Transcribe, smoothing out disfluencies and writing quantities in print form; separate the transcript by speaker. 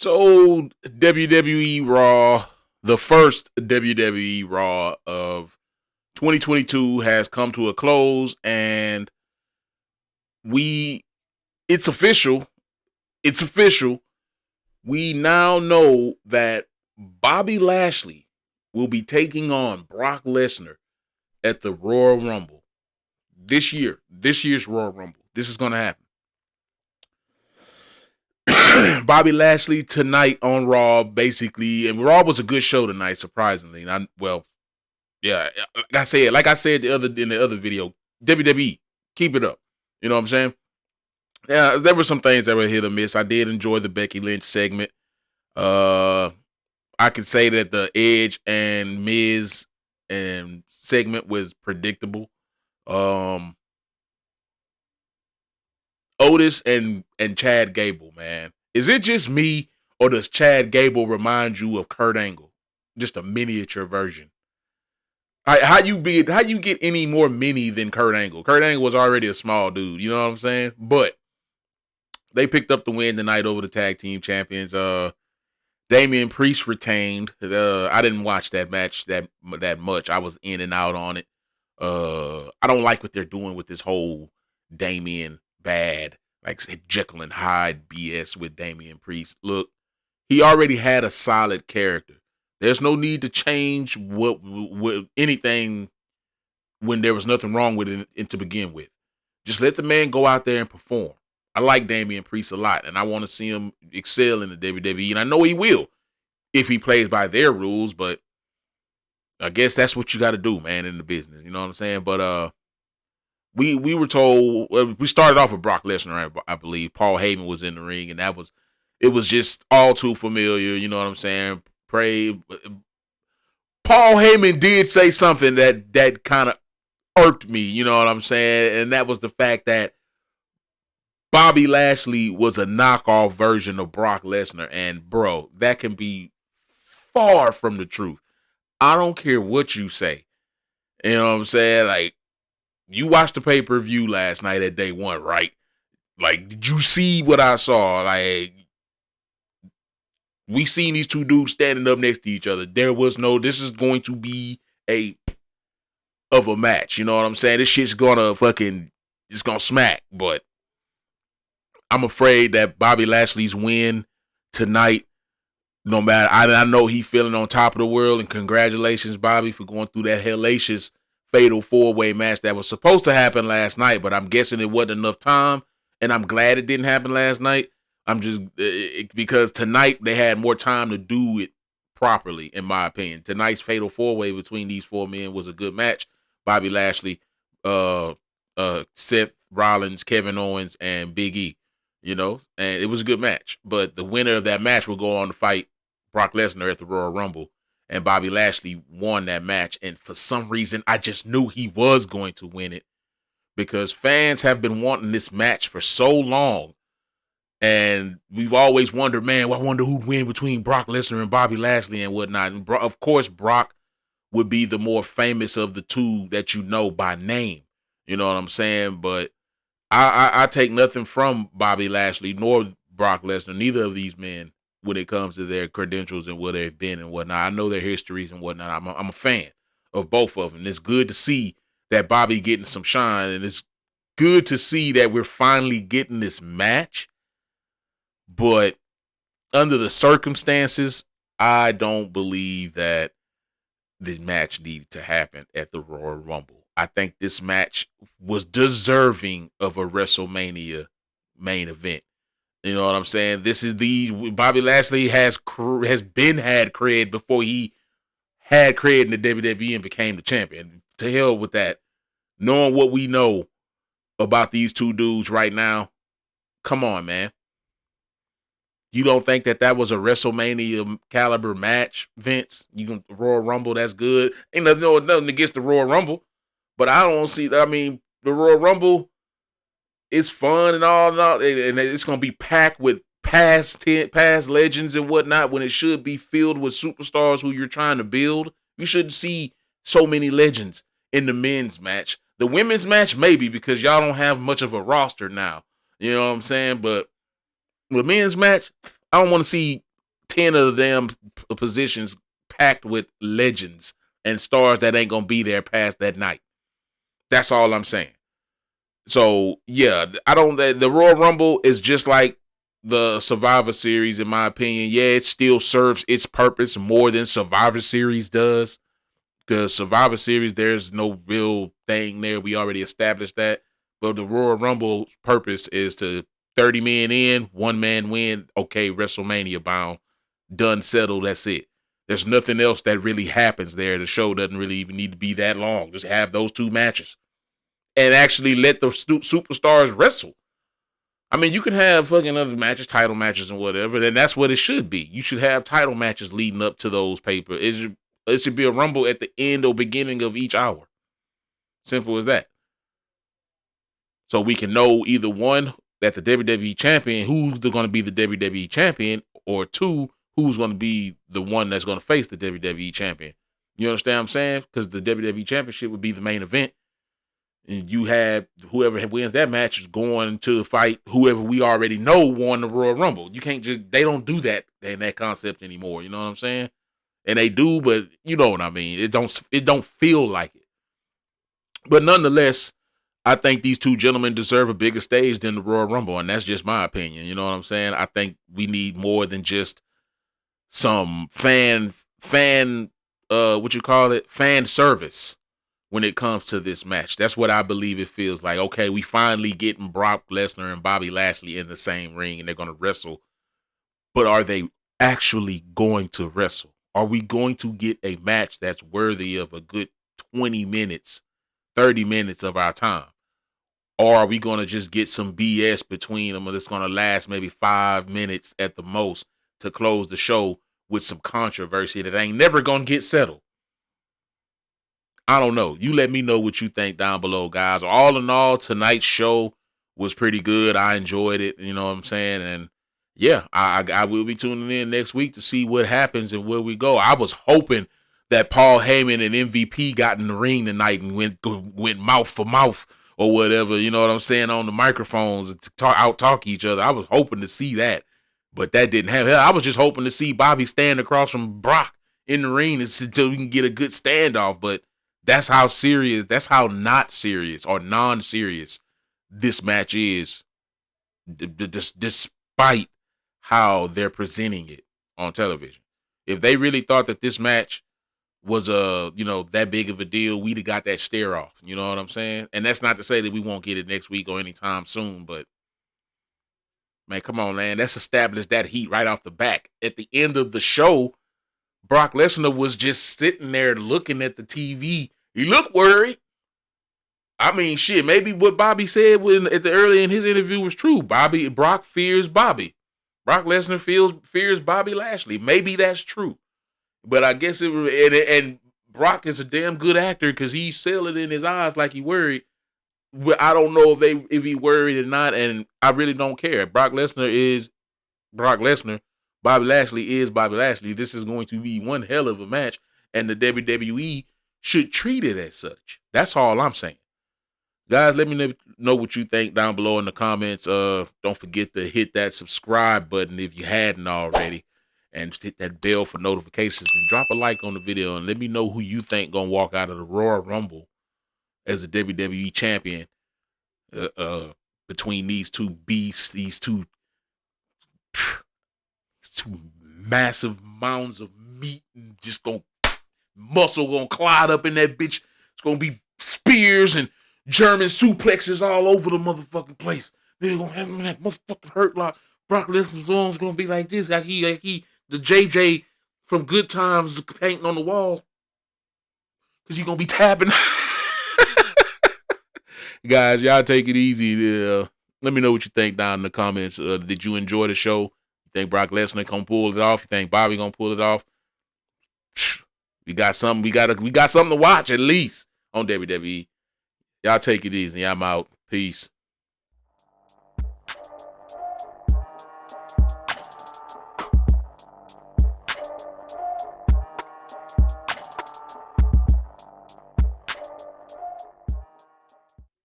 Speaker 1: So WWE Raw, the first WWE Raw of 2022 has come to a close, and we it's official. It's official. We now know that Bobby Lashley will be taking on Brock Lesnar at the Royal Rumble this year. This year's Royal Rumble. This is going to happen. Bobby Lashley tonight on Raw, basically, and Raw was a good show tonight, surprisingly. Yeah, like I said in the other video, WWE, keep it up. You know what I'm saying? Yeah, there were some things that were hit or miss. I did enjoy the Becky Lynch segment. I could say that the Edge and Miz and segment was predictable. Otis and Chad Gable, man. Is it just me, or does Chad Gable remind you of Kurt Angle? Just a miniature version. How you get any more mini than Kurt Angle? Kurt Angle was already a small dude, you know what I'm saying? But they picked up the win tonight over the tag team champions. Damian Priest retained. I didn't watch that match that much. I was in and out on it. I don't like what they're doing with this whole Damian bad, like Jekyll and Hyde BS with Damian Priest. Look, he already had a solid character. There's no need to change what anything when there was nothing wrong with it to begin with. Just let the man go out there and perform. I like Damian Priest a lot, and I want to see him excel in the WWE, and I know he will if he plays by their rules, but I guess that's what you got to do, man, in the business. You know what I'm saying? But we were told, we started off with Brock Lesnar, I believe. Paul Heyman was in the ring, and it was just all too familiar. You know what I'm saying? Paul Heyman did say something that kind of irked me. You know what I'm saying? And that was the fact that Bobby Lashley was a knockoff version of Brock Lesnar, and bro, that can be far from the truth. I don't care what you say. You know what I'm saying? Like, you watched the pay-per-view last night at day one, right? Like, did you see what I saw? Like, we seen these two dudes standing up next to each other. This is going to be a match. You know what I'm saying? This shit's it's gonna smack. But I'm afraid that Bobby Lashley's win tonight, no matter, I know he's feeling on top of the world, and congratulations, Bobby, for going through that hellacious fatal 4-way match that was supposed to happen last night, but I'm guessing it wasn't enough time, and I'm glad it didn't happen last night. I'm just because tonight they had more time to do it properly, in my opinion. Tonight's fatal 4-way between these four men was a good match. Bobby Lashley, Seth Rollins, Kevin Owens, and Big E. You know, and it was a good match. But the winner of that match will go on to fight Brock Lesnar at the Royal Rumble. And Bobby Lashley won that match. And for some reason, I just knew he was going to win it, because fans have been wanting this match for so long. And we've always wondered, man, I wonder who'd win between Brock Lesnar and Bobby Lashley and whatnot. And of course, Brock would be the more famous of the two that you know by name. You know what I'm saying? But I take nothing from Bobby Lashley nor Brock Lesnar, neither of these men, when it comes to their credentials and where they've been and whatnot. I know their histories and whatnot. I'm a fan of both of them. It's good to see that Bobby getting some shine, and it's good to see that we're finally getting this match. But under the circumstances, I don't believe that this match needed to happen at the Royal Rumble. I think this match was deserving of a WrestleMania main event. You know what I'm saying? Bobby Lashley had cred before he had cred in the WWE and became the champion. To hell with that. Knowing what we know about these two dudes right now, come on, man. You don't think that was a WrestleMania caliber match, Vince? Royal Rumble, that's good. Ain't nothing against the Royal Rumble. But I don't see, the Royal Rumble is fun and all, and it's going to be packed with past legends and whatnot, when it should be filled with superstars who you're trying to build. You shouldn't see so many legends in the men's match. The women's match, maybe, because y'all don't have much of a roster now. You know what I'm saying? But the men's match, I don't want to see 10 of them positions packed with legends and stars that ain't gonna be there past that night. That's all I'm saying. So yeah, I don't. The Royal Rumble is just like the Survivor Series, in my opinion. Yeah, it still serves its purpose more than Survivor Series does. Because Survivor Series, there's no real thing there. We already established that. But the Royal Rumble's purpose is to 30 men in, one man win. Okay, WrestleMania bound. Done, settled, that's it. There's nothing else that really happens there. The show doesn't really even need to be that long. Just have those two matches. And actually let the superstars wrestle. I mean, you can have fucking other matches, title matches and whatever, then that's what it should be. You should have title matches leading up to those papers. It should be a Rumble at the end or beginning of each hour. Simple as that. So we can know either one, that the WWE champion, who's going to be the WWE champion, or two, who's going to be the one that's going to face the WWE champion. You understand what I'm saying? Because the WWE championship would be the main event. And you have whoever wins that match is going to fight whoever we already know won the Royal Rumble. You can't they don't do that in that concept anymore. You know what I'm saying? And they do, but you know what I mean. It don't feel like it. But nonetheless, I think these two gentlemen deserve a bigger stage than the Royal Rumble, and that's just my opinion. You know what I'm saying? I think we need more than just some fan service when it comes to this match. That's what I believe it feels like. Okay, we finally getting Brock Lesnar and Bobby Lashley in the same ring, and they're going to wrestle. But are they actually going to wrestle? Are we going to get a match that's worthy of a good 20 minutes, 30 minutes of our time? Or are we going to just get some BS between them that's going to last maybe 5 minutes at the most to close the show with some controversy that ain't never going to get settled? I don't know. You let me know what you think down below, guys. All in all, tonight's show was pretty good. I enjoyed it. You know what I'm saying? And yeah, I will be tuning in next week to see what happens and where we go. I was hoping that Paul Heyman and MVP got in the ring tonight and went mouth for mouth or whatever. You know what I'm saying? On the microphones and out-talk each other. I was hoping to see that, but that didn't happen. I was just hoping to see Bobby stand across from Brock in the ring until we can get a good standoff, but that's how serious, that's how not serious or non-serious this match is, despite how they're presenting it on television. If they really thought that this match was that big of a deal, we'd have got that stare off. You know what I'm saying? And that's not to say that we won't get it next week or anytime soon, but man, come on, man. Let's establish that heat right off the back. At the end of the show, Brock Lesnar was just sitting there looking at the TV. He looked worried. I mean, shit, maybe what Bobby said early in his interview was true. Brock fears Bobby. Brock Lesnar fears Bobby Lashley. Maybe that's true. But I guess and Brock is a damn good actor because he sell it in his eyes like he worried. I don't know if he worried or not, and I really don't care. Brock Lesnar is Brock Lesnar. Bobby Lashley is Bobby Lashley. This is going to be one hell of a match, and the WWE should treat it as such. That's all I'm saying. Guys, let me know what you think down below in the comments. Don't forget to hit that subscribe button if you hadn't already, and just hit that bell for notifications, and drop a like on the video, and let me know who you think gonna walk out of the Royal Rumble as a WWE champion between these two beasts, these two massive mounds of meat, and just muscle gonna clot up in that bitch. It's gonna be spears and German suplexes all over the motherfucking place. They're gonna have him in that motherfucking hurt lock. Brock Lesnar's arm's gonna be like this, like he the JJ from Good Times painting on the wall, because he's gonna be tapping. Guys, y'all take it easy. Let me know what you think down in the comments. Did you enjoy the show? You think Brock Lesnar gonna pull it off? You think Bobby gonna pull it off? We got something. We got something to watch at least on WWE. Y'all take it easy. I'm out. Peace.